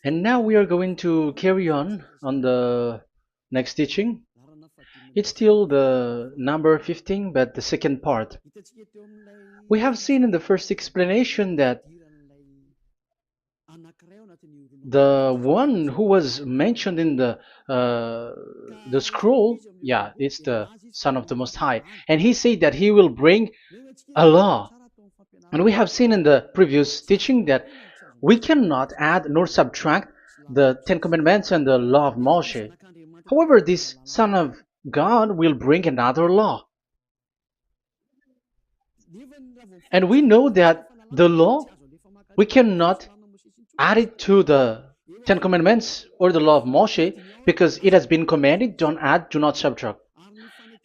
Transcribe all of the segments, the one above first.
And now we are going to carry on the next teaching. It's still the number 15, but the second part. We have seen in the first explanation that the one who was mentioned in the scroll, yeah, it's the Son of the Most High, and he said that he will bring a law. And we have seen in the previous teaching that we cannot add nor subtract the Ten Commandments and the law of Moshe. However, this Son of God will bring another law. And we know that the law, we cannot add it to the Ten Commandments or the law of Moshe because it has been commanded, don't add, do not subtract.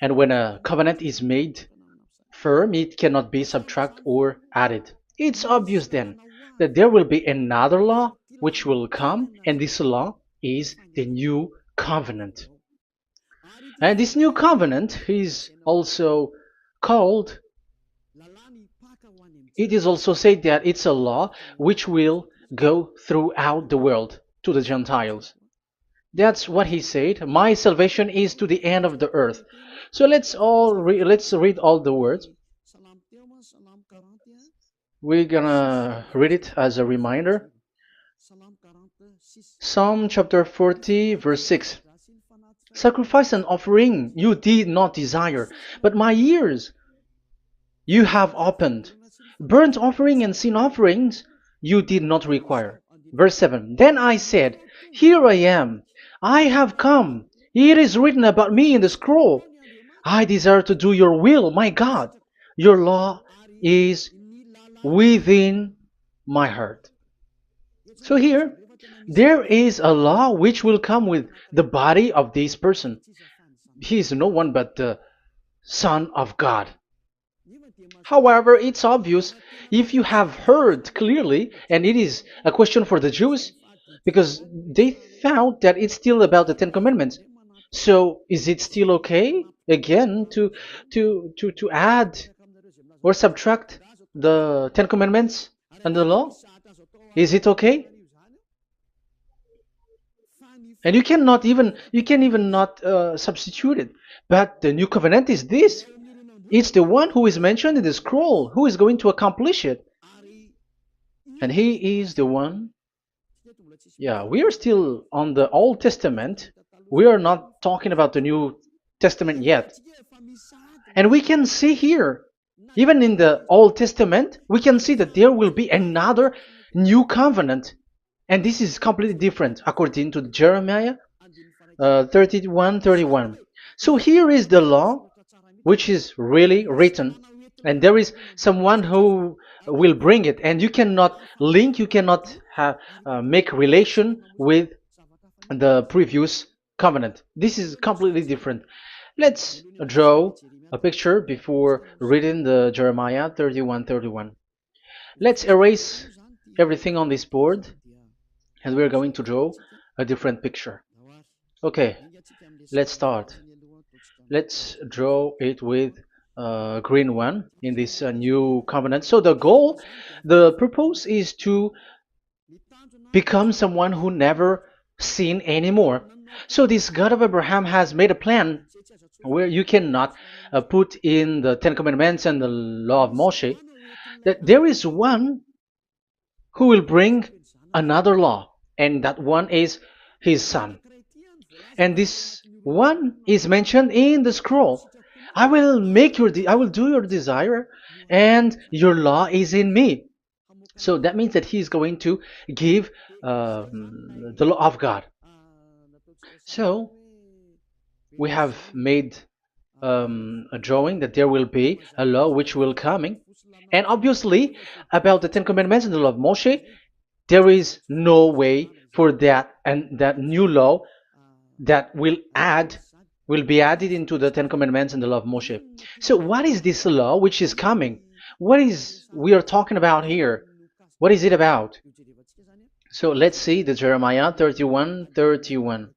And when a covenant is made firm, it cannot be subtracted or added. It's obvious then that there will be another law which will come, and this law is the new covenant. And this new covenant is also called, it is also said that it's a law which will go throughout the world to the Gentiles. That's what he said. My salvation is to the end of the earth. So let's read all the words. We're gonna read it as a reminder. Psalm chapter 40, verse 6. Sacrifice and offering you did not desire, but my ears you have opened. Burnt offering and sin offerings you did not require. Verse 7. Then I said, here I am. I have come. It is written about me in the scroll. I desire to do your will, my God. Your law is within my heart. So here, there is a law which will come with the body of this person. He is no one but the Son of God. However, it's obvious if you have heard clearly, and it is a question for the Jews, because they found that it's still about the Ten Commandments. So is it still okay again to add or subtract the Ten Commandments and the law? Is it okay? And you can even not substitute it. But the new covenant is this. It's the one who is mentioned in the scroll who is going to accomplish it. And he is the one. Yeah, we are still on the Old Testament. We are not talking about the New Testament yet. And we can see here, even in the Old Testament, we can see that there will be another new covenant. And this is completely different according to Jeremiah 31:31. So here is the law which is really written, and there is someone who will bring it, and you cannot link, you cannot make relation with the previous covenant. This is completely different. Let's draw a picture before reading the Jeremiah 31:31. Let's erase everything on this board, and we're going to draw a different picture. Okay, let's start. Let's draw it with a green one in this new covenant. So the purpose is to become someone who never sin anymore. So this God of Abraham has made a plan where you cannot put in the Ten Commandments and the law of Moshe, that there is one who will bring another law, and that one is his son. And this one is mentioned in the scroll. I will do your desire, and your law is in me. So that means that he is going to give the law of God. So we have made a drawing that there will be a law which will coming, and obviously about the Ten Commandments and the law of Moshe, there is no way for that and that new law that will be added into the Ten Commandments and the law of Moshe. So what is this law which is coming? What is we are talking about here? What is it about? So let's see the Jeremiah 31:31.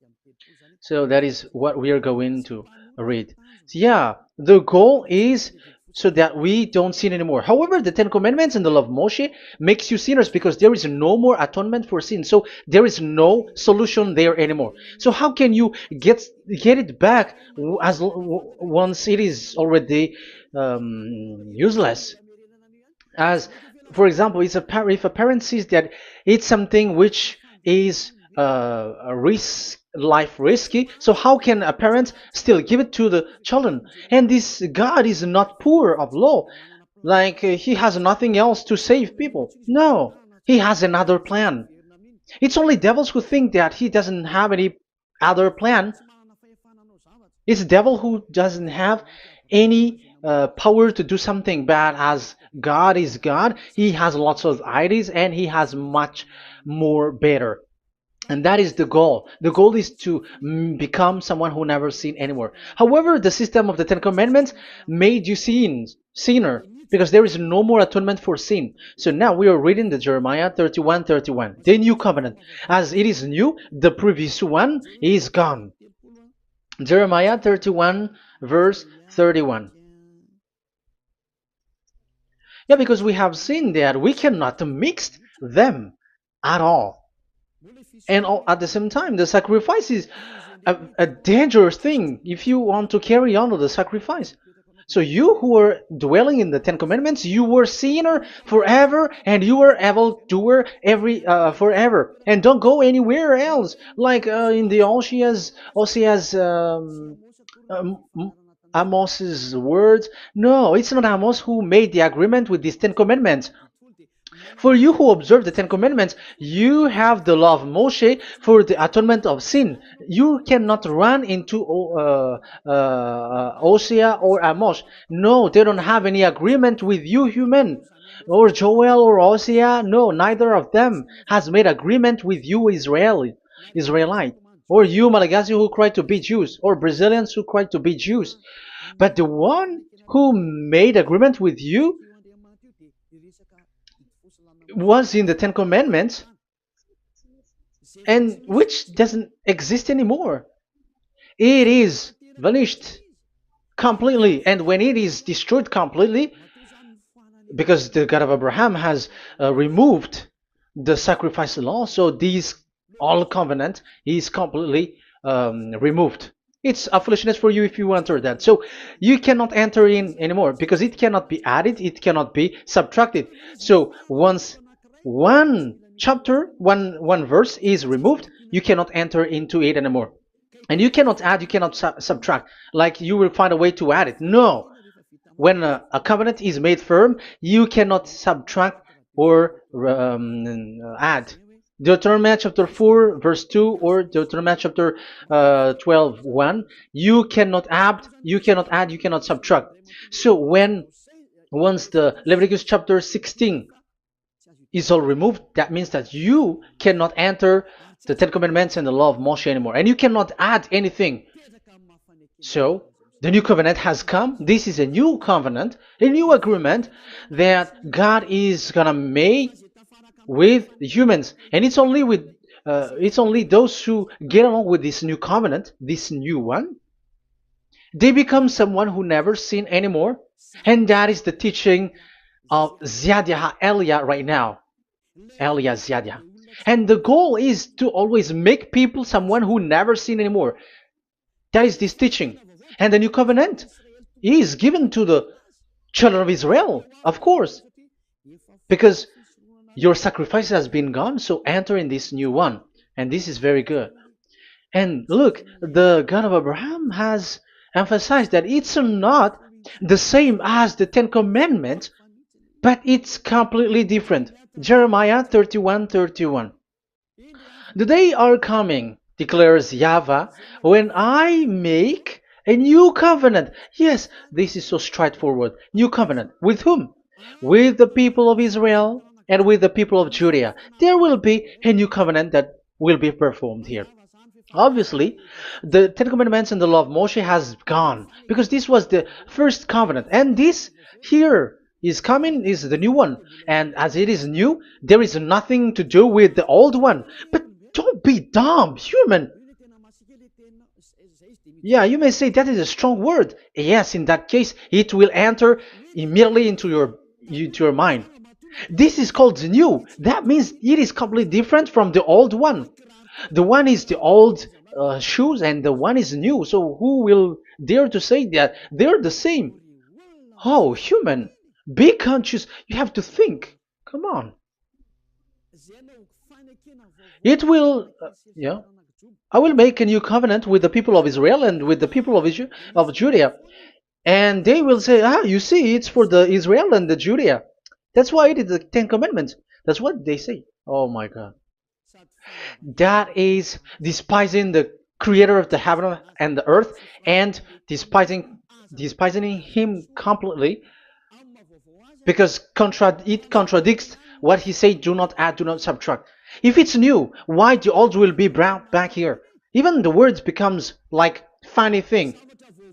So that is what we are going to read. So yeah, the goal is so that we don't sin anymore. However, the Ten Commandments and the law of Moshe makes you sinners because there is no more atonement for sin. So there is no solution there anymore. So how can you get it back once it is already useless? As for example, if a parent sees that it's something which is a life risky, so how can a parent still give it to the children? And this God is not poor of law, like he has nothing else to save people. No, he has another plan. It's only devils who think that he doesn't have any other plan. It's the devil who doesn't have any power to do something bad. As God is God, he has lots of ideas and he has much more better. And that is the goal. The goal is to become someone who never sin anymore. However, the system of the Ten Commandments made you sinner, because there is no more atonement for sin. So now we are reading the Jeremiah 31:31, the new covenant. As it is new, the previous one is gone. Jeremiah 31 verse 31. Yeah, because we have seen that we cannot mix them at all. And at the same time, the sacrifice is a dangerous thing if you want to carry on with the sacrifice. So you who are dwelling in the Ten Commandments, you were sinner forever, and you were evil doer forever, and don't go anywhere else. Like in the Osea's Amos's words. No, it's not Amos who made the agreement with these Ten Commandments. For you who observe the Ten Commandments, you have the law of Moshe for the atonement of sin. You cannot run into Hosea or Amos. No, they don't have any agreement with you, human. Or Joel or Hosea. No, neither of them has made agreement with you, Israelite. Or you, Malagasy, who cry to be Jews. Or Brazilians who cry to be Jews. But the one who made agreement with you was in the Ten Commandments, and which doesn't exist anymore. It is vanished completely, and when it is destroyed completely, because the God of Abraham has removed the sacrifice law, so this all covenant is completely removed. It's a foolishness for you if you enter that. So you cannot enter in anymore because it cannot be added, it cannot be subtracted. So once one chapter, one verse is removed, you cannot enter into it anymore. And you cannot add, you cannot subtract. Like you will find a way to add it. No. When a covenant is made firm, you cannot subtract or add. Deuteronomy chapter 4 verse 2 or Deuteronomy chapter 12 1, you cannot add, you cannot subtract. So once the Leviticus chapter 16 is all removed, that means that you cannot enter the Ten Commandments and the law of Moshe anymore, and you cannot add anything. So the new covenant has come. This is a new covenant, a new agreement that God is gonna make with the humans, and it's only those who get along with this new covenant, this new one. They become someone who never sin anymore, and that is the teaching of Ziadia Elia right now, Elia Ziadia. And the goal is to always make people someone who never sin anymore. That is this teaching, and the new covenant is given to the children of Israel, of course, because your sacrifice has been gone, so enter in this new one. And this is very good. And look, the God of Abraham has emphasized that it's not the same as the Ten Commandments, but it's completely different. Jeremiah 31:31. The day are coming, declares YAHVAH, when I make a new covenant. Yes, this is so straightforward. New covenant. With whom? With the people of Israel and with the people of Judea. There will be a new covenant that will be performed here. Obviously, the Ten Commandments and the law of Moshe has gone because this was the first covenant, and this here is coming is the new one. And as it is new, there is nothing to do with the old one. But don't be dumb, human. Yeah, you may say that is a strong word. Yes, in that case, it will enter immediately into your mind. This is called the new. That means it is completely different from the old one. The one is the old shoes and the one is new. So who will dare to say that they're the same? Oh, human, be conscious. You have to think. Come on. It will, yeah. I will make a new covenant with the people of Israel and with the people of Judea. And they will say, ah, you see, it's for the Israel and the Judea. That's why it is the Ten Commandments. That's what they say. Oh my God. That is despising the creator of the heaven and the earth and despising him completely because it contradicts what he said, do not add, do not subtract. If it's new, why the old will be brought back here? Even the words becomes like funny thing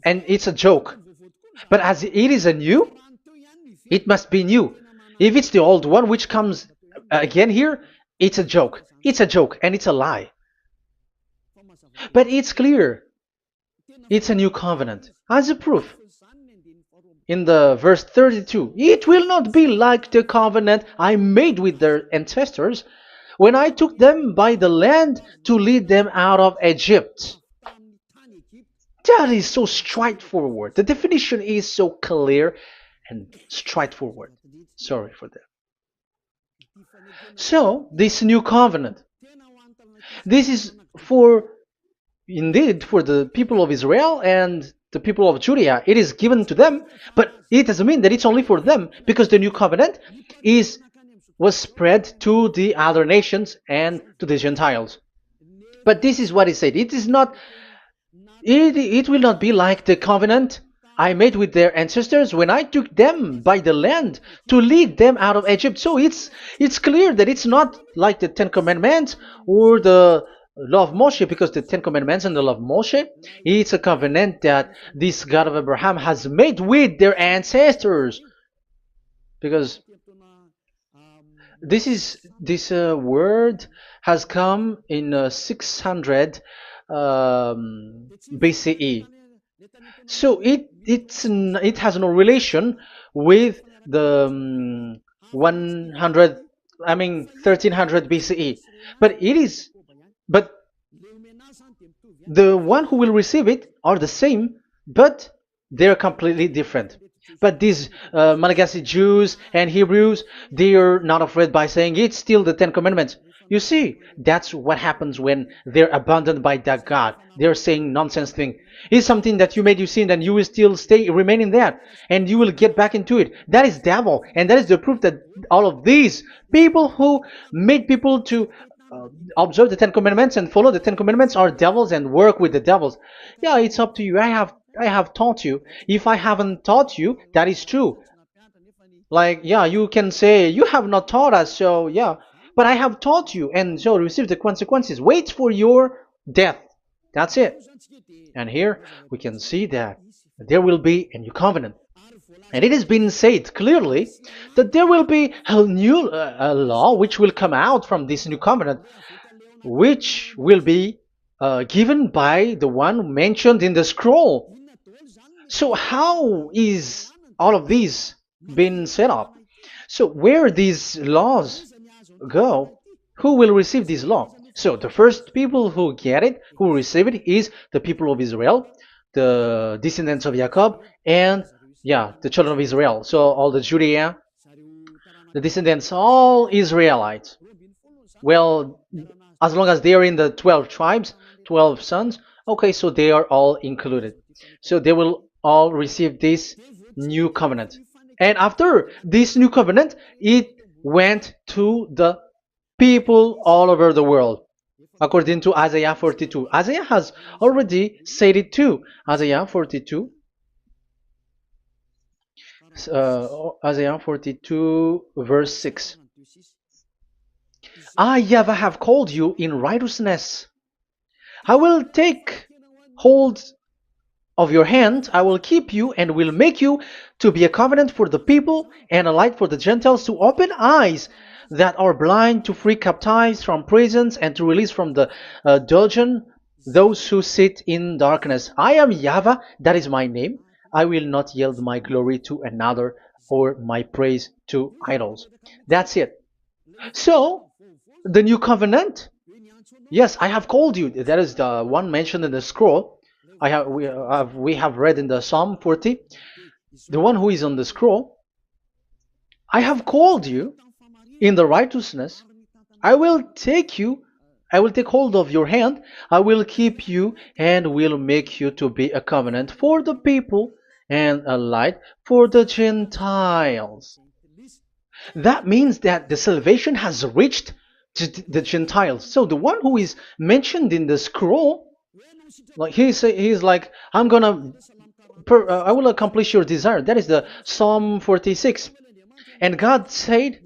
and it's a joke. But as it is a new, it must be new. If it's the old one which comes again here, it's a joke. It's a joke and it's a lie. But it's clear. It's a new covenant. As a proof, in the verse 32, it will not be like the covenant I made with their ancestors when I took them by the land to lead them out of Egypt. That is so straightforward. The definition is so clear and straightforward. Sorry for that. So, this new covenant, this is indeed for the people of Israel and the people of Judea. It is given to them, but it doesn't mean that it's only for them, because the new covenant was spread to the other nations and to the Gentiles. But this is what it said. It is not. It will not be like the covenant I made with their ancestors when I took them by the land to lead them out of Egypt. So it's clear that it's not like the Ten Commandments or the law of Moshe, because the Ten Commandments and the law of Moshe, it's a covenant that this God of Abraham has made with their ancestors. Because this word has come in 600 BCE. So it has no relation with the 1300 BCE. But the one who will receive it are the same, but they're completely different. But these Malagasy Jews and Hebrews, they are not afraid by saying it's still the Ten Commandments. You see, that's what happens when they're abandoned by that God. They're saying nonsense thing. It's something that you made you sin, and you will still remain in that, and you will get back into it. That is devil, and that is the proof that all of these people who made people to observe the Ten Commandments and follow the Ten Commandments are devils and work with the devils. Yeah, it's up to you. I have taught you. If I haven't taught you, that is true. Like, yeah, you can say you have not taught us, so yeah. But I have taught you, and so receive the consequences. Wait for your death. That's it. And here we can see that there will be a new covenant. And it has been said clearly that there will be a new law which will come out from this new covenant, which will be given by the one mentioned in the scroll. So how is all of these been set up? So where these laws go, who will receive this law? So the first people who get it, who receive it, is the people of Israel, the descendants of Jacob, and the children of Israel. So all the Judea, the descendants, all Israelites. Well, as long as they are in the 12 tribes, 12 sons, okay, so they are all included. So they will all receive this new covenant. And after this new covenant, it went to the people all over the world, according to Isaiah 42. Isaiah has already said it too. Isaiah 42. Isaiah 42 verse 6. I, YAHVAH, have called you in righteousness. I will take hold of your hand, I will keep you and will make you to be a covenant for the people and a light for the Gentiles, to open eyes that are blind, to free captives from prisons, and to release from the dungeon those who sit in darkness. I am YAHVAH, that is my name. I will not yield my glory to another. or my praise to idols. That's it. So, the new covenant, yes, I have called you. That is the one mentioned in the scroll. We have read in the Psalm 40, the one who is on the scroll. I have called you in the righteousness. I will take you, I will take hold of your hand, I will keep you, and will make you to be a covenant for the people and a light for the Gentiles. That means that the salvation has reached the Gentiles. So the one who is mentioned in the scroll, like he's like, I will accomplish your desire. That is the Psalm 46. And God said,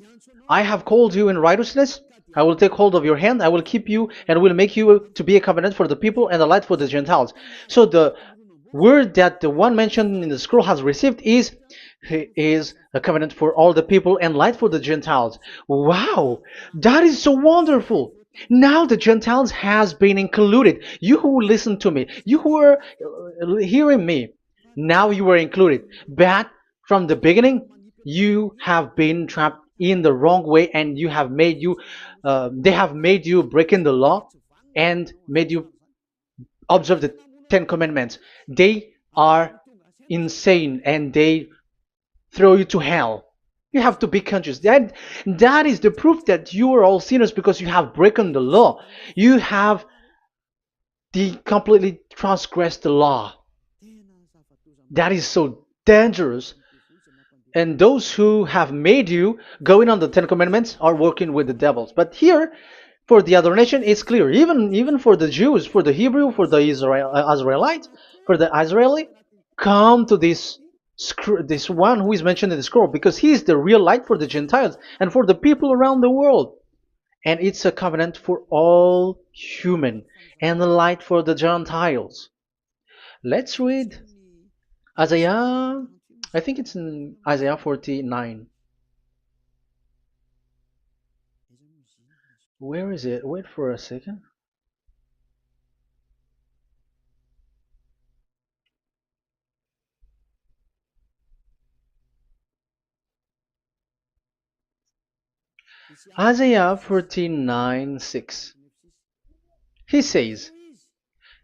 I have called you in righteousness. I will take hold of your hand. I will keep you and will make you to be a covenant for the people and a light for the Gentiles. So the word that the one mentioned in the scroll has received is he is a covenant for all the people and light for the Gentiles. Wow, that is so wonderful. Now the Gentiles has been included. You who listen to me, you who are hearing me, now you are included. But from the beginning, you have been trapped in the wrong way, and they have made you breaking the law and made you observe the Ten Commandments. They are insane and they throw you to hell. You have to be conscious. That is the proof that you are all sinners because you have broken the law. You have completely transgressed the law. That is so dangerous. And those who have made you going on the Ten Commandments are working with the devils. But here, for the other nation, it's clear. Even for the Jews, for the Hebrew, for the Israelite, for the Israeli, come to this one who is mentioned in the scroll, because he is the real light for the Gentiles and for the people around the world. And it's a covenant for all human and a light for the Gentiles. Let's read Isaiah. I think it's in Isaiah 49. Where is it? Wait for a second. Isaiah 49:6. He says,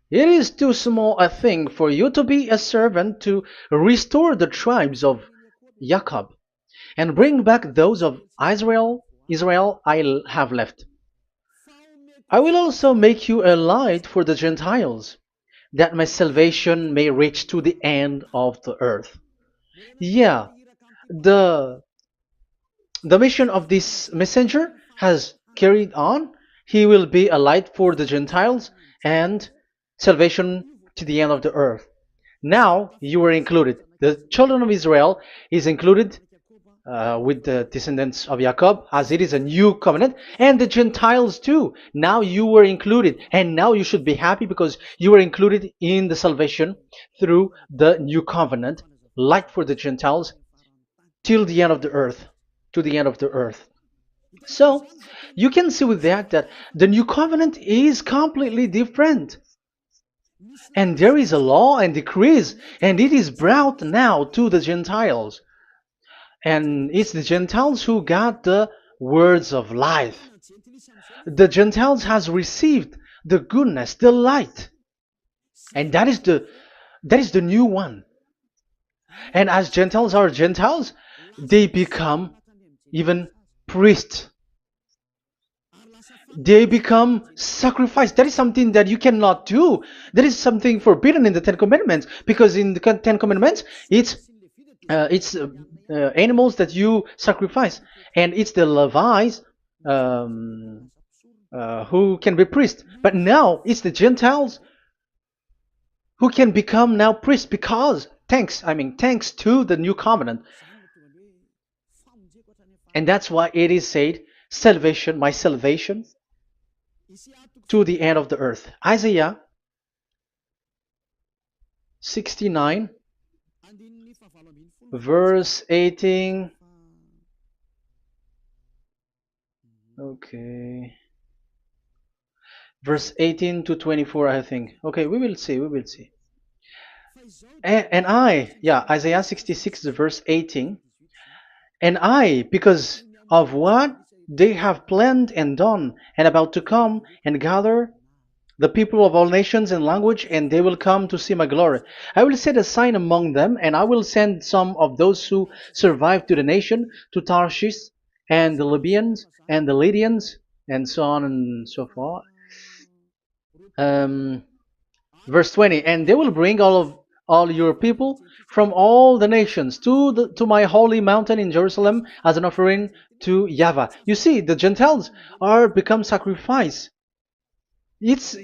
it is too small a thing for you to be a servant to restore the tribes of Jacob and bring back those of Israel I have left. I will also make you a light for the Gentiles, that my salvation may reach to the end of the earth. Yeah, the the mission of this messenger has carried on. He will be a light for the Gentiles and salvation to the end of the earth. Now you are included. The children of Israel is included with the descendants of Jacob, as it is a new covenant, and the Gentiles too. Now you were included, and now you should be happy because you were included in the salvation through the new covenant, light for the Gentiles, till the end of the earth, to the end of the earth. So you can see with that the new covenant is completely different. And there is a law and decrees, and it is brought now to the Gentiles. And it's the Gentiles who got the words of life. The Gentiles has received the goodness, the light. And that is the new one. And as Gentiles are Gentiles, they become even priests. They become sacrifice. That is something that you cannot do. That is something forbidden in the Ten Commandments, because in the Ten Commandments it's animals that you sacrifice, and it's the Levites who can be priests. But now it's the Gentiles who can become now priests, because thanks to the new covenant. And that's why it is said, salvation, my salvation, to the end of the earth. Isaiah 69, verse 18. Okay. Verse 18 to 24, I think. Okay, we will see. And Isaiah 66, verse 18. And I, because of what they have planned and done, and about to come and gather the people of all nations and language, and they will come to see my glory. I will set a sign among them, and I will send some of those who survive to the nation, to Tarshish, and the Libyans, and the Lydians, and so on and so forth. Um, Verse 20, and they will bring all your people from all the nations to my holy mountain in Jerusalem as an offering to YAHVAH. You see, the Gentiles are become sacrifice. It's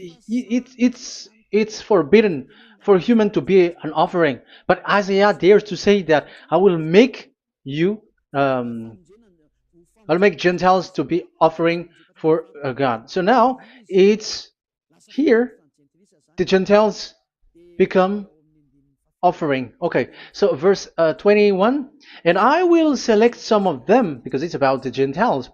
forbidden for human to be an offering, but Isaiah dares to say that I will make you um, I'll make Gentiles to be offering for God. So now it's here the Gentiles become offering. Okay, so verse 21, and I will select some of them, because it's about the Gentiles,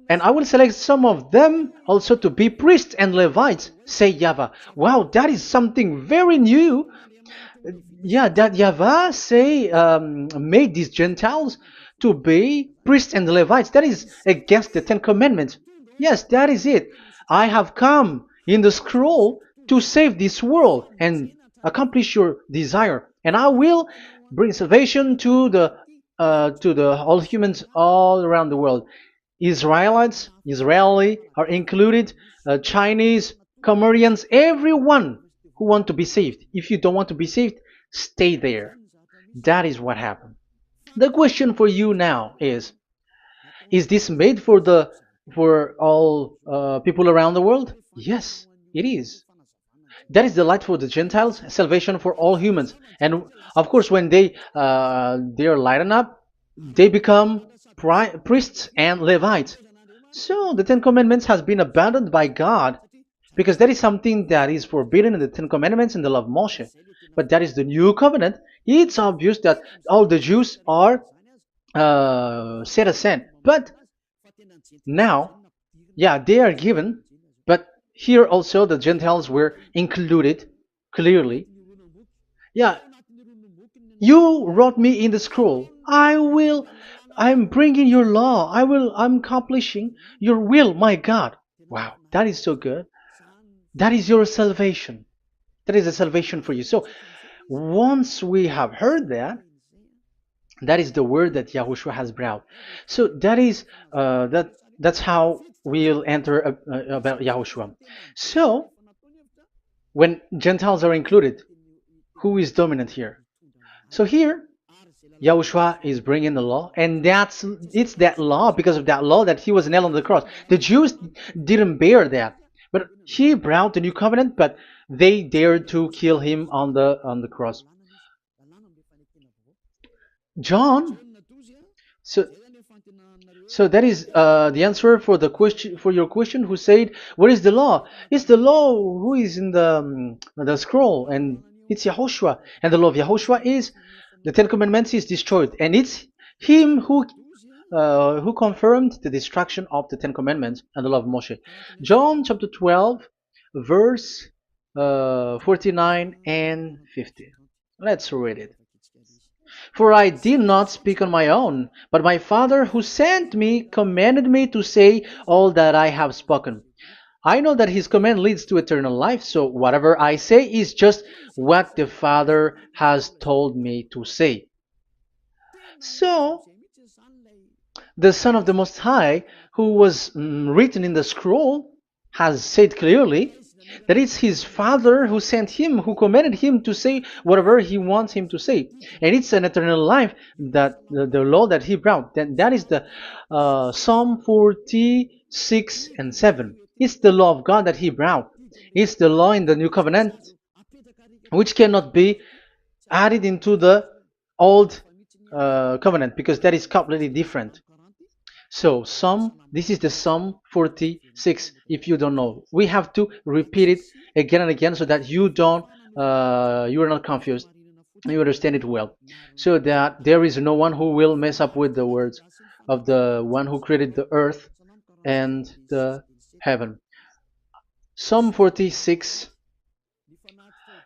and I will select some of them also to be priests and Levites, say YAHVAH. Wow, that is something very new. Yeah, that YAHVAH say made these Gentiles to be priests and Levites. That is against the Ten Commandments. Yes, that is it. I have come in the scroll to save this world and accomplish your desire, and I will bring salvation to the all humans all around the world. Israelites, Israeli are included, Chinese, Comorians, everyone who want to be saved. If you don't want to be saved, stay there. That is what happened. The question for you now is this made for all people around the world? Yes, it is. That is the light for the Gentiles, salvation for all humans. And of course, when they are lightened up, they become priests and Levites. So the Ten Commandments has been abandoned by God, because that is something that is forbidden in the Ten Commandments and the law of Moshe. But that is the new covenant. It's obvious that all the Jews are set aside. But now, yeah, they are given, but here also the Gentiles were included clearly. Yeah, you wrote me in the scroll. I'm bringing your law. I'm accomplishing your will, my God. Wow, that is so good. That is your salvation. That is a salvation for you. So once we have heard that, that is the word that Yahushua has brought. So that's how we'll enter about Yahushua. So when Gentiles are included, who is dominant here? So here, Yahushua is bringing the law, and it's that law, because of that law, that he was nailed on the cross. The Jews didn't bear that, but he brought the new covenant, but they dared to kill him on the cross. John, so so that is the answer for your question. Who said, "What is the law?" It's the law who is in the scroll, and it's Yahushua. And the law of Yahushua is the Ten Commandments is destroyed, and it's him who confirmed the destruction of the Ten Commandments and the law of Moshe. John chapter 12, verse 49 and 50. Let's read it. For I did not speak on my own, but my Father who sent me commanded me to say all that I have spoken. I know that his command leads to eternal life, so whatever I say is just what the Father has told me to say. So, the Son of the Most High, who was written in the scroll, has said clearly that it's his Father who sent him, who commanded him to say whatever he wants him to say. And it's an eternal life, that the law that he brought. That is the Psalm 46 and 7. It's the law of God that he brought. It's the law in the new covenant, which cannot be added into the old covenant, because that is completely different. So this is the Psalm 46. If you don't know, we have to repeat it again and again, so that you are not confused. You understand it well, so that there is no one who will mess up with the words of the one who created the earth and the heaven. Psalm 46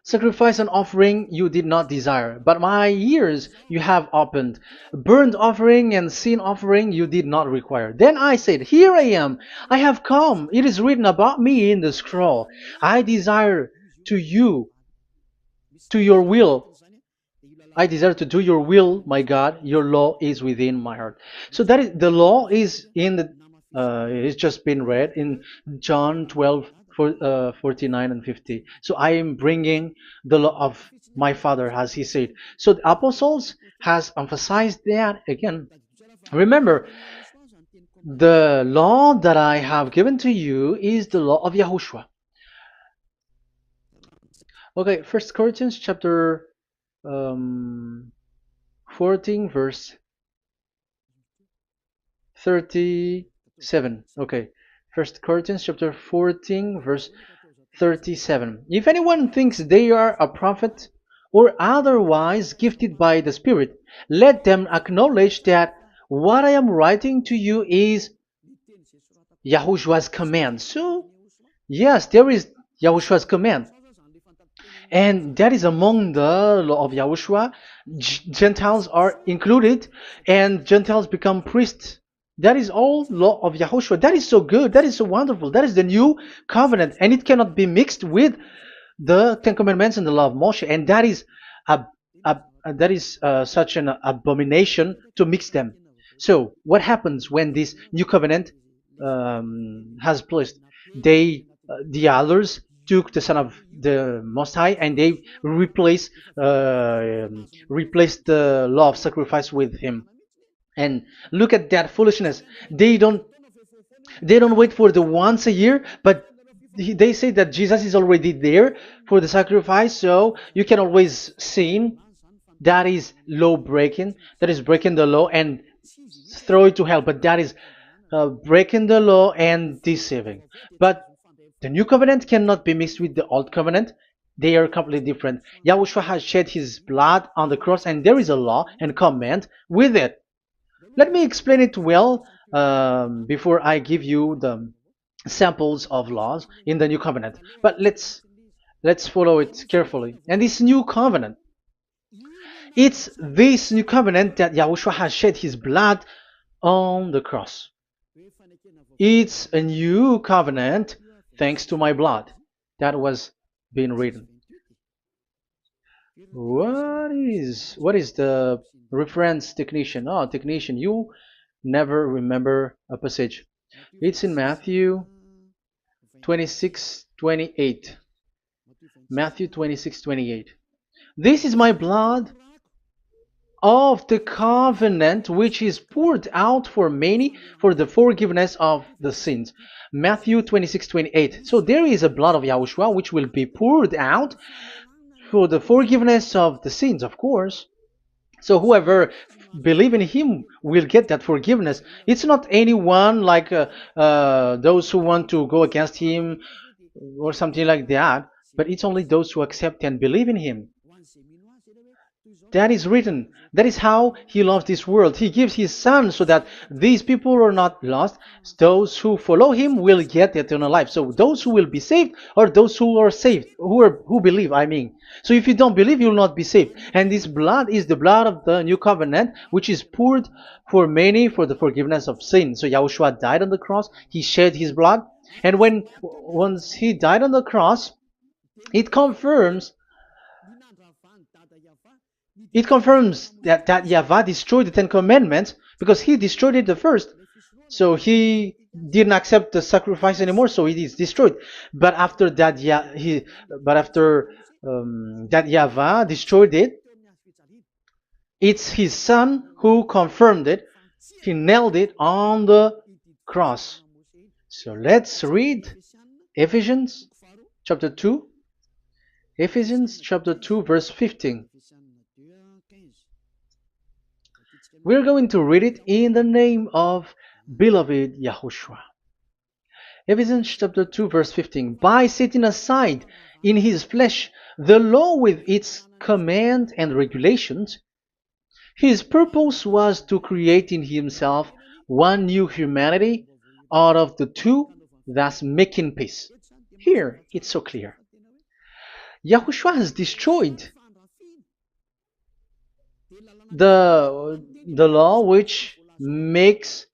Sacrifice and offering you did not desire, but my ears you have opened. Burnt offering and sin offering you did not require. Then I said, Here I am, I have come. It is written about me in the scroll. I desire to you, to your will. I desire to do your will, my God. Your law is within my heart. So that is the law is in the. It's just been read in John 12, 49 and 50. So I am bringing the law of my Father, as he said. So the apostles has emphasized that again. Remember, the law that I have given to you is the law of Yahushua. Okay, First Corinthians chapter 14 verse 37. Okay, First Corinthians chapter 14 verse 37. If anyone thinks they are a prophet or otherwise gifted by the Spirit, let them acknowledge that what I am writing to you is Yahushua's command. So yes, there is Yahushua's command. And that is among the law of Yahushua. Gentiles are included, and Gentiles become priests. That is all law of Yahushua. That is so good. That is so wonderful. That is the new covenant, and it cannot be mixed with the Ten Commandments and the law of Moshe. And that is such an abomination to mix them. So what happens when this new covenant has placed? The others took the Son of the Most High and they replaced the law of sacrifice with him. And look at that foolishness. They don't wait for the once a year, but they say that Jesus is already there for the sacrifice, so you can always sin. That is law breaking. That is breaking the law and throw it to hell. But that is breaking the law and deceiving. But the new covenant cannot be mixed with the old covenant. They are completely different. Yahushua has shed his blood on the cross, and there is a law and command with it. Let me explain it well before I give you the samples of laws in the new covenant. But let's follow it carefully. And this new covenant, it's this new covenant that Yahushua has shed his blood on the cross. It's a new covenant thanks to my blood that was being written. What is the reference technician? Oh, technician, you never remember a passage. It's in Matthew 26:28. Matthew 26:28. This is my blood of the covenant which is poured out for many for the forgiveness of the sins. Matthew 26:28. So there is a blood of Yahushua which will be poured out for the forgiveness of the sins, of course. So whoever believe in him will get that forgiveness. It's not anyone like those who want to go against him or something like that, but it's only those who accept and believe in him. That is written. That is how he loves this world. He gives his son so that these people are not lost. Those who follow him will get eternal life. So those who will be saved are those who are saved, who believe, I mean. So if you don't believe, you will not be saved. And this blood is the blood of the new covenant, which is poured for many for the forgiveness of sin. So Yahushua died on the cross. He shed his blood. And once he died on the cross, it confirms that YAHVAH destroyed the Ten Commandments because he destroyed it the first. So he didn't accept the sacrifice anymore, so it is destroyed. But after that, that YAHVAH destroyed it, it's his son who confirmed it. He nailed it on the cross. So let's read Ephesians chapter 2. Ephesians chapter 2 verse 15. We're going to read it in the name of beloved Yahushua. Ephesians chapter 2 verse 15. By setting aside in his flesh the law with its command and regulations, his purpose was to create in himself one new humanity out of the two, thus making peace. Here it's so clear. Yahushua has destroyed the law which makes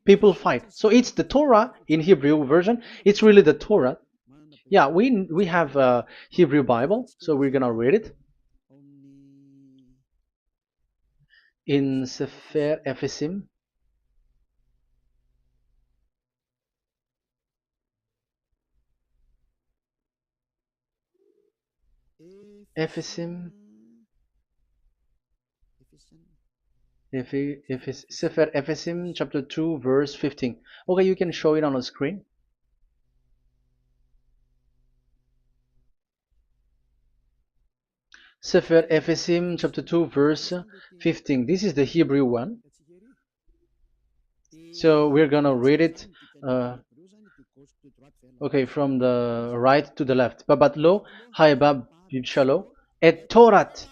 people fight. So it's the Torah in Hebrew version. It's really the Torah. Yeah, we have a Hebrew Bible, so we're gonna read it in Sefer Ephesim. Ephesim. Sefer Ephesim chapter 2 verse 15. Okay, you can show it on the screen. Sefer Ephesim chapter 2 verse 15. This is the Hebrew one. So we're gonna read it okay, from the right to the left. Babat lo haibab shalo et Torat.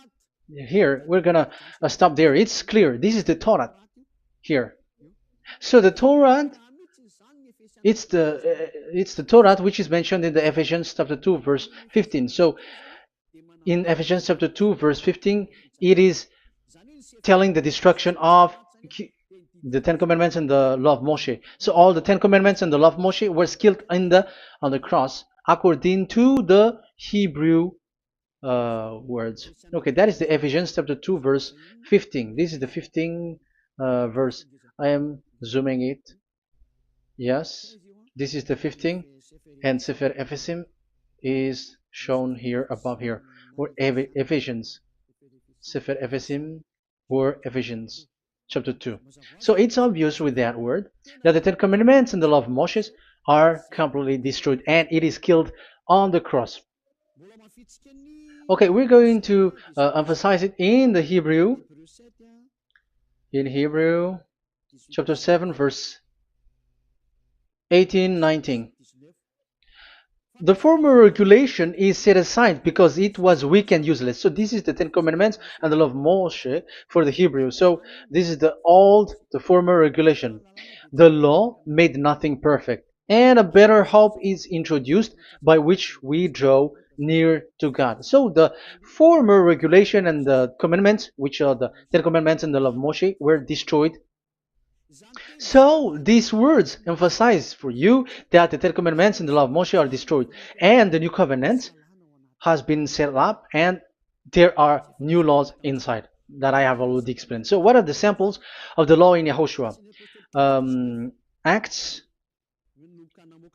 Here we're gonna stop there. It's clear. This is the Torah here. So the Torah, it's the Torah which is mentioned in the Ephesians chapter 2 verse 15. So in Ephesians chapter 2 verse 15, it is telling the destruction of the Ten Commandments and the law of Moshe. So all the Ten Commandments and the law of Moshe were killed on the cross according to the Hebrew words. Okay, that is the Ephesians chapter 2 verse 15. This is the 15 verse. I am zooming it. Yes, this is the 15, and Sefer Ephesim is shown here above here, or Ephesians. Sefer Ephesim or Ephesians chapter 2. So it's obvious with that word that the Ten Commandments and the law of Moses are completely destroyed, and it is killed on the cross. Okay, we're going to emphasize it in the Hebrew. In Hebrew chapter 7 verse 18, 19. The former regulation is set aside because it was weak and useless. So this is the Ten Commandments and the law of Moshe for the Hebrew. So this is the former regulation. The law made nothing perfect, and a better hope is introduced by which we draw near to God. So the former regulation and the commandments, which are the Ten Commandments and the law of Moshe, were destroyed. So these words emphasize for you that the Ten Commandments and the law of Moshe are destroyed, and the new covenant has been set up, and there are new laws inside that I have already explained. So what are the samples of the law in YAHOSHUAH? Acts.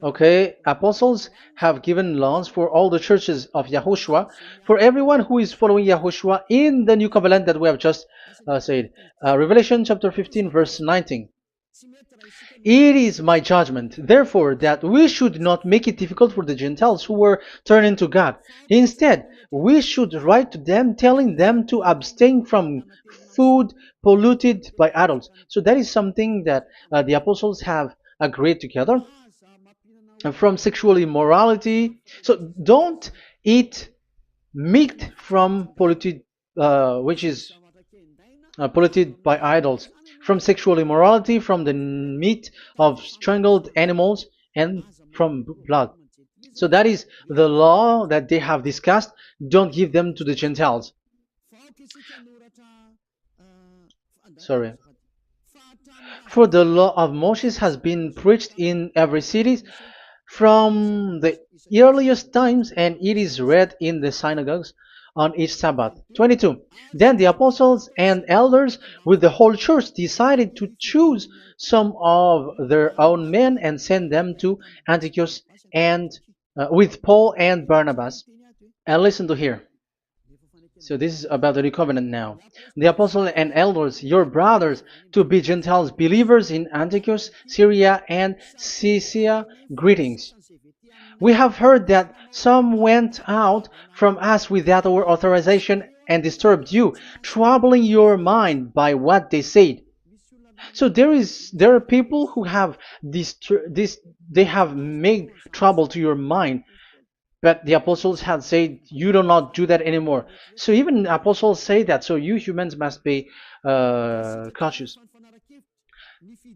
Okay, apostles have given laws for all the churches of YAHOSHUAH, for everyone who is following YAHOSHUAH in the new covenant that we have just said. Revelation chapter 15 verse 19. It is my judgment, therefore, that we should not make it difficult for the Gentiles who were turning to God. Instead, we should write to them telling them to abstain from food polluted by idols. So that is something that the apostles have agreed together. And from sexual immorality. So don't eat meat from polluted, which is polluted by idols, from sexual immorality, from the meat of strangled animals, and from blood. So that is the law that they have discussed. Don't give them to the Gentiles. Sorry. For the law of Moses has been preached in every city from the earliest times, and it is read in the synagogues on each Sabbath. 22. Then the apostles and elders with the whole church decided to choose some of their own men and send them to Antioch and with Paul and Barnabas. And listen to here. So this is about the new covenant now. The apostles and elders, your brothers, to be Gentiles believers in Antioch, Syria, and Cilicia, greetings. We have heard that some went out from us without our authorization and disturbed you, troubling your mind by what they said. So there are people who have they have made trouble to your mind, but the apostles had said you do not do that anymore. So even the apostles say that. So you humans must be cautious.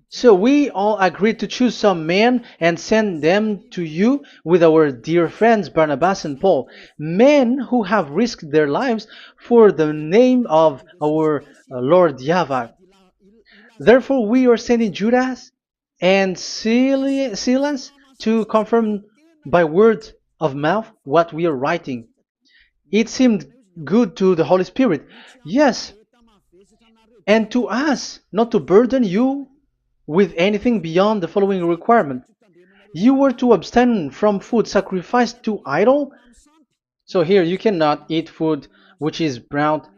So we all agreed to choose some men and send them to you with our dear friends Barnabas and Paul, men who have risked their lives for the name of our Lord YAHVAH. Therefore, we are sending Judas and Silas to confirm by word of mouth what we are writing. It seemed good to the Holy Spirit, yes, and to us, not to burden you with anything beyond the following requirement. You were to abstain from food sacrificed to idol. So here you cannot eat food which is brought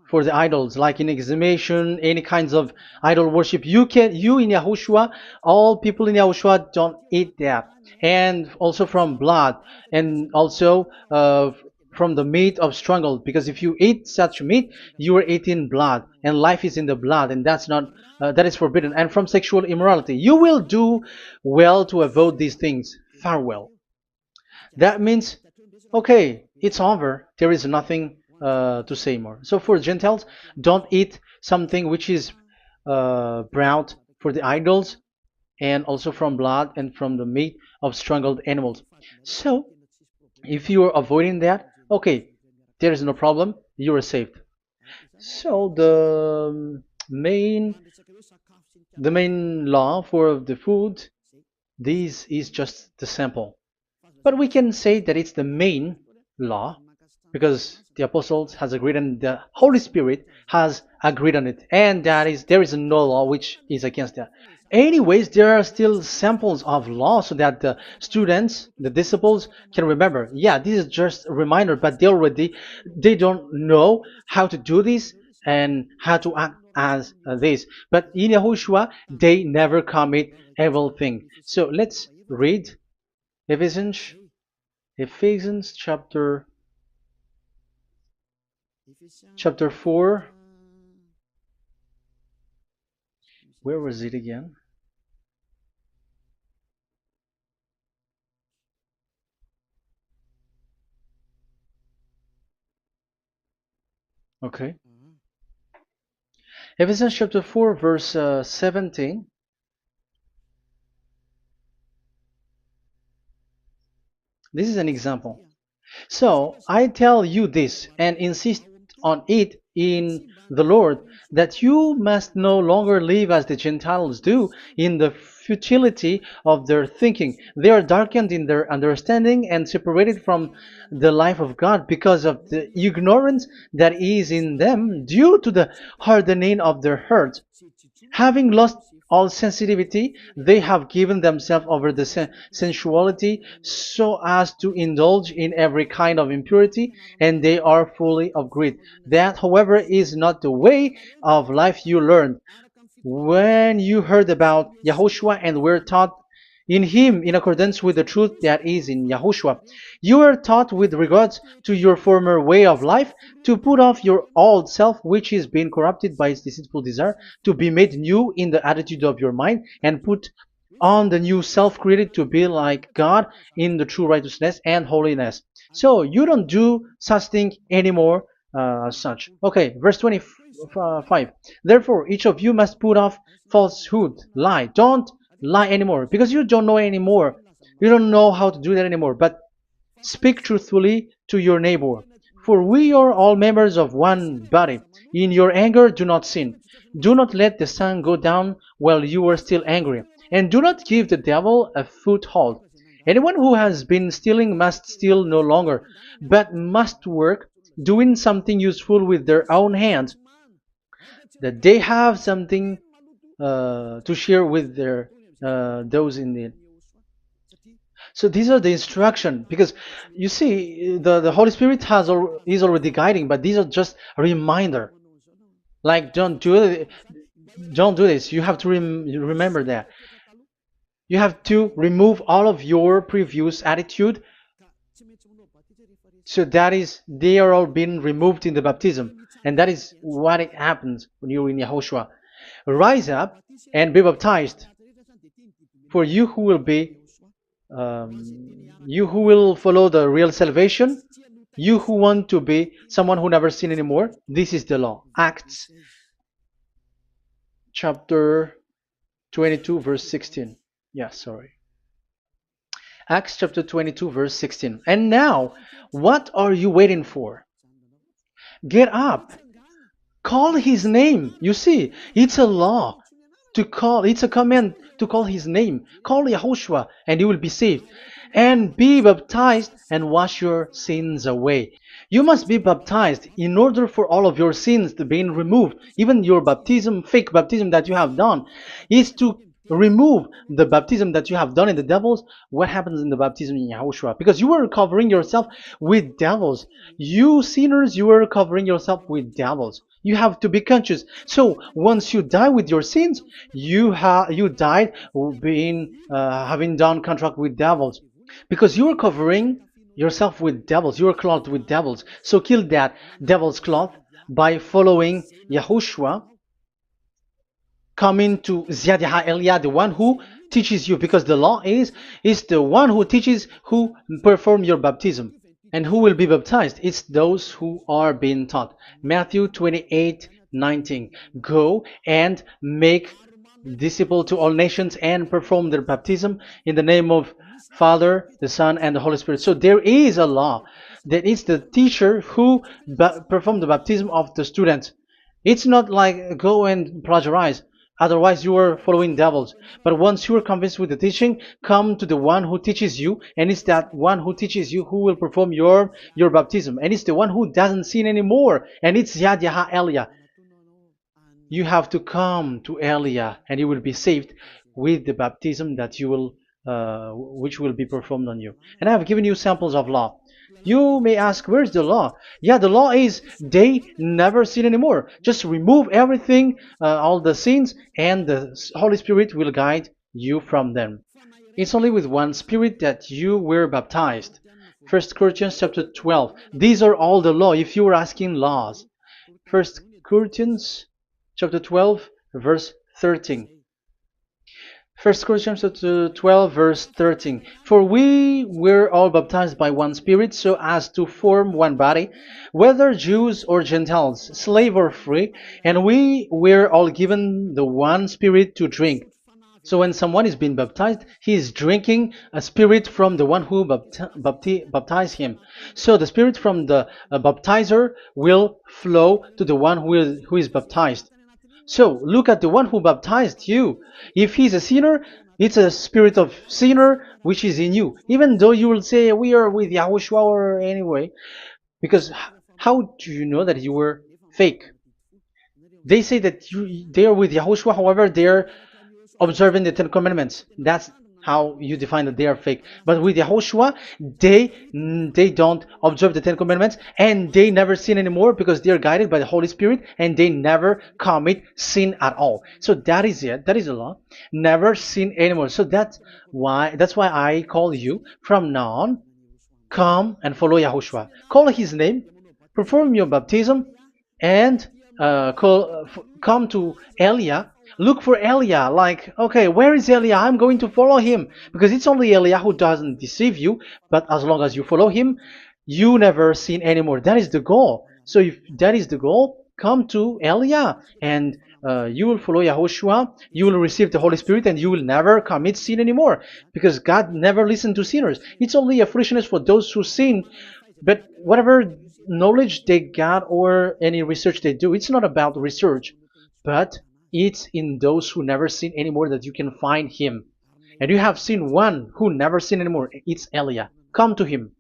for the idols, like in exhumation, any kinds of idol worship. You in Yahushua, all people in Yahushua don't eat that. And also from blood, and also from the meat of strangled, because if you eat such meat, you are eating blood, and life is in the blood, and that's not that is forbidden. And from sexual immorality, you will do well to avoid these things. Farewell. That means, okay, it's over. There is nothing to say more. So for Gentiles, don't eat something which is brought for the idols, and also from blood and from the meat of strangled animals. So if you are avoiding that, okay, there is no problem. You are saved. So the main law for the food, this is just the sample. But we can say that it's the main law because the apostles has agreed and the Holy Spirit has agreed on it, and that is there is no law which is against that. Anyways, there are still samples of law so that the students, the disciples, can remember. Yeah, this is just a reminder, but they don't know how to do this and how to act as this. But in Yahushua, they never commit evil thing. So let's read Ephesians, Ephesians chapter 4. Where was it again? Okay. Ephesians chapter 4, verse 17. This is an example. So I tell you this and insist on it in the Lord, that you must no longer live as the Gentiles do in the futility of their thinking. They are darkened in their understanding and separated from the life of God because of the ignorance that is in them due to the hardening of their hearts. Having lost all sensitivity, they have given themselves over to sensuality so as to indulge in every kind of impurity, and they are fully of greed. That, however, is not the way of life you learned when you heard about Yahushua and were taught in him in accordance with the truth that is in Yahushua. You were taught with regards to your former way of life to put off your old self, which is being corrupted by its deceitful desire, to be made new in the attitude of your mind, and put on the new self created to be like God in the true righteousness and holiness. So you don't do such thing anymore as such. Okay, verse 25. Therefore, each of you must put off falsehood, lie. Don't lie anymore because you don't know anymore. You don't know how to do that anymore. But speak truthfully to your neighbor. For we are all members of one body. In your anger, do not sin. Do not let the sun go down while you are still angry. And do not give the devil a foothold. Anyone who has been stealing must steal no longer, but must work, doing something useful with their own hands, that they have something to share with their those in need. So these are the instruction, because you see the Holy Spirit is already guiding, but these are just a reminder. Like don't do this. You have to remember that. You have to remove all of your previous attitude. So that is, they are all being removed in the baptism, and that is what it happens when you're in Yahushua. Rise up and be baptized. For you who will follow the real salvation, you who want to be someone who never sin anymore, this is the law. Acts chapter 22 verse 16. Yeah, sorry. Acts chapter 22 verse 16. And now, what are you waiting for? Get up. Call his name. You see, it's a law to call, it's a command to call his name. Call Yahushua and you will be saved. And be baptized and wash your sins away. You must be baptized in order for all of your sins to be removed. Even your baptism, fake baptism that you have done, is to remove the baptism that you have done in the devils. What happens in the baptism in Yahushua? Because you were covering yourself with devils. You sinners, you were covering yourself with devils. You have to be conscious. So once you die with your sins, you died being having done contract with devils, because you are covering yourself with devils. You are clothed with devils. So kill that devil's cloth by following Yahushua, coming to Ziadiha Elia, the one who teaches you, because the law is the one who teaches who perform your baptism. And who will be baptized? It's those who are being taught. Matthew 28:19. Go and make disciple to all nations and perform their baptism in the name of Father, the Son, and the Holy Spirit. So there is a law that is the teacher who perform the baptism of the student. It's not like go and plagiarize. Otherwise, you are following devils. But once you are convinced with the teaching, come to the one who teaches you, and it's that one who teaches you who will perform your baptism. And it's the one who doesn't sin anymore. And it's Yad Yaha Elia. You have to come to Elia, and you will be saved with the baptism that you will, which will be performed on you. And I have given you samples of law. You may ask, where's the law? Yeah, the law is they never sin anymore. Just remove everything, all the sins, and the Holy Spirit will guide you from them. It's only with one Spirit that you were baptized. 1 Corinthians chapter 12. These are all the law, if you were asking laws. 1 Corinthians chapter 12, verse 13. 1 Corinthians chapter 12, verse 13. For we were all baptized by one Spirit, so as to form one body, whether Jews or Gentiles, slave or free, and we were all given the one Spirit to drink. So when someone is being baptized, he is drinking a spirit from the one who baptized him. So the spirit from the baptizer will flow to the one who is baptized. So look at the one who baptized you. If he's a sinner, it's a spirit of sinner which is in you. Even though you will say, we are with Yahushua or anyway, because how do you know that you were fake? They say that they are with Yahushua, however, they are observing the Ten Commandments. That's how you define that they are fake. But with Yahushua, they don't observe the Ten Commandments, and they never sin anymore because they are guided by the Holy Spirit, and they never commit sin at all. So that is it. That is the law. Never sin anymore. So that's why I call you from now on. Come and follow Yahushua. Call his name, perform your baptism, and come to Elia. Look for Elia, like, okay, where is Elia? I'm going to follow him. Because it's only Elia who doesn't deceive you, but as long as you follow him, you never sin anymore. That is the goal. So if that is the goal, come to Elia, and you will follow Yahushua, you will receive the Holy Spirit, and you will never commit sin anymore. Because God never listened to sinners. It's only a foolishness for those who sin, but whatever knowledge they got or any research they do, it's not about research, but it's in those who never sin anymore that you can find him. And you have seen one who never sin anymore. It's Elia. Come to him,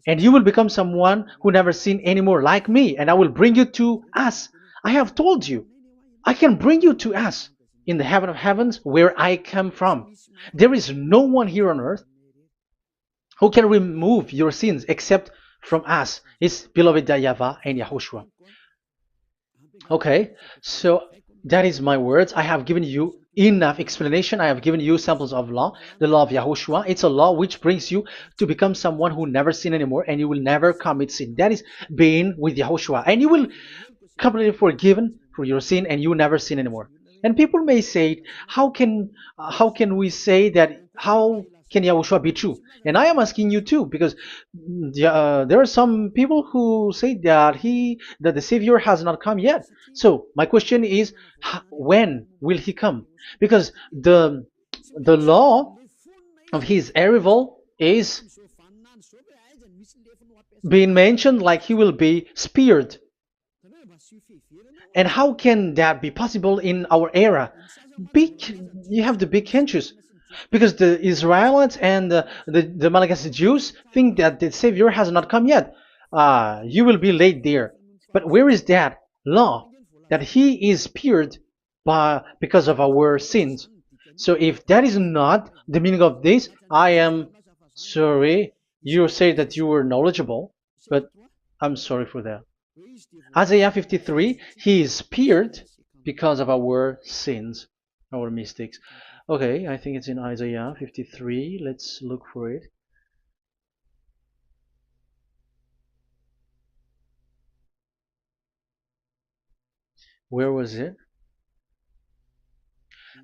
and you will become someone who never sin anymore, like me, and I will bring you to us. I have told you, I can bring you to us in the heaven of heavens where I come from. There is no one here on earth who can remove your sins except from us. It's beloved YAHVAH and Yahushua. Okay, so that is my words. I have given you enough explanation. I have given you samples of law, the law of Yahushua. It's a law which brings you to become someone who never sin anymore, and you will never commit sin. That is being with Yahushua, and you will completely forgiven for your sin, and you will never sin anymore. And people may say, how can we say that? How can Yahushua be true? And I am asking you too, because there are some people who say that the Savior has not come yet. So my question is, when will he come? Because the law of his arrival is being mentioned like he will be speared. And how can that be possible in our era? Big, you have to be conscious. Because the Israelites and the Malagasy Jews think that the Savior has not come yet. You will be late there. But where is that law? That he is speared because of our sins. So if that is not the meaning of this, I am sorry. You say that you were knowledgeable, but I'm sorry for that. Isaiah 53, he is speared because of our sins, our mistakes. Okay, I think it's in Isaiah 53. Let's look for it. Where was it?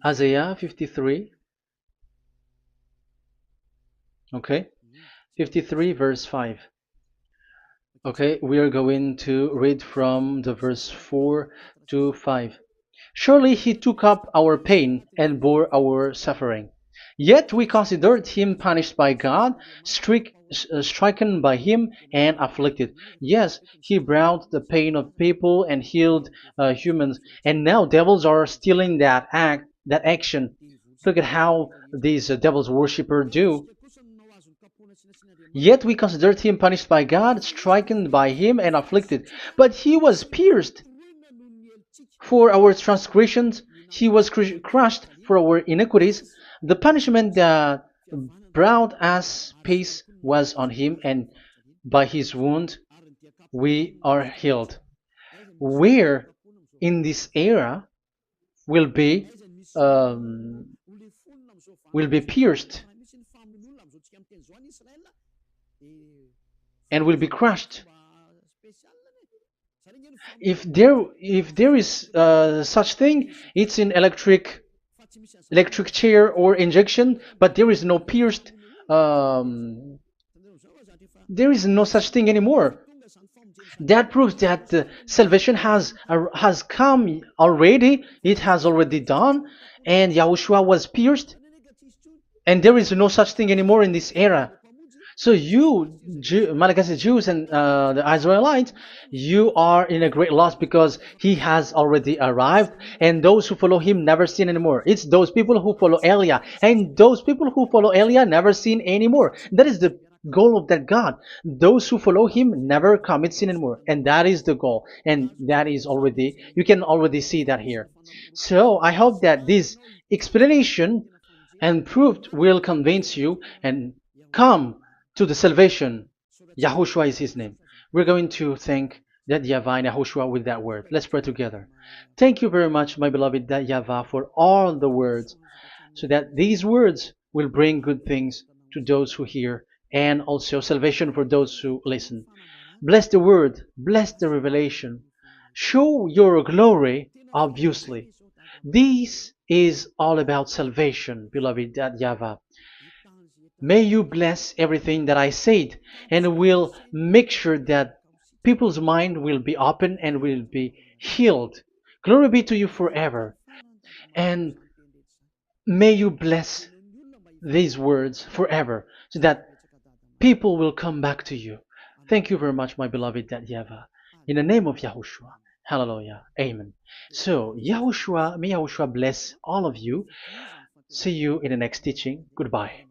Isaiah 53. Okay, 53 verse 5. Okay, we are going to read from the verse 4 to 5. Surely he took up our pain and bore our suffering. Yet we considered him punished by God, stricken by him, and afflicted. Yes, he brought the pain of people and healed humans. And now devils are stealing that action. Look at how these devils worshippers do. Yet we considered him punished by God, stricken by him, and afflicted. But he was pierced for our transgressions, he was crushed for our iniquities. The punishment that brought us peace was on him, and by his wound we are healed. Where in this era will be pierced and will be crushed? If there is such thing, it's in electric chair or injection, but there is no pierced. There is no such thing anymore. That proves that salvation has come already. It has already done, and Yahushua was pierced, and there is no such thing anymore in this era. So you, Malagasy Jews and the Israelites, you are in a great loss because he has already arrived, and those who follow him never sin anymore. It's those people who follow Elia, and those people who follow Elia never sin anymore. That is the goal of that God. Those who follow him never commit sin anymore, and that is the goal. And that is already, you can already see that here. So I hope that this explanation and proof will convince you and come to the salvation. Yahushua is his name. We're going to thank that YAHVAH and Yahushua with that word. Let's pray together. Thank you very much, my beloved that YAHVAH, for all the words, so that these words will bring good things to those who hear, and also salvation for those who listen. Bless the word, bless the revelation. Show your glory, obviously. This is all about salvation, beloved that YAHVAH. May you bless everything that I said, and will make sure that people's mind will be open and will be healed. Glory be to you forever. And may you bless these words forever, so that people will come back to you. Thank you very much, my beloved that YAHVAH. In the name of Yahushua. Hallelujah. Amen. So, Yahushua, may Yahushua bless all of you. See you in the next teaching. Goodbye.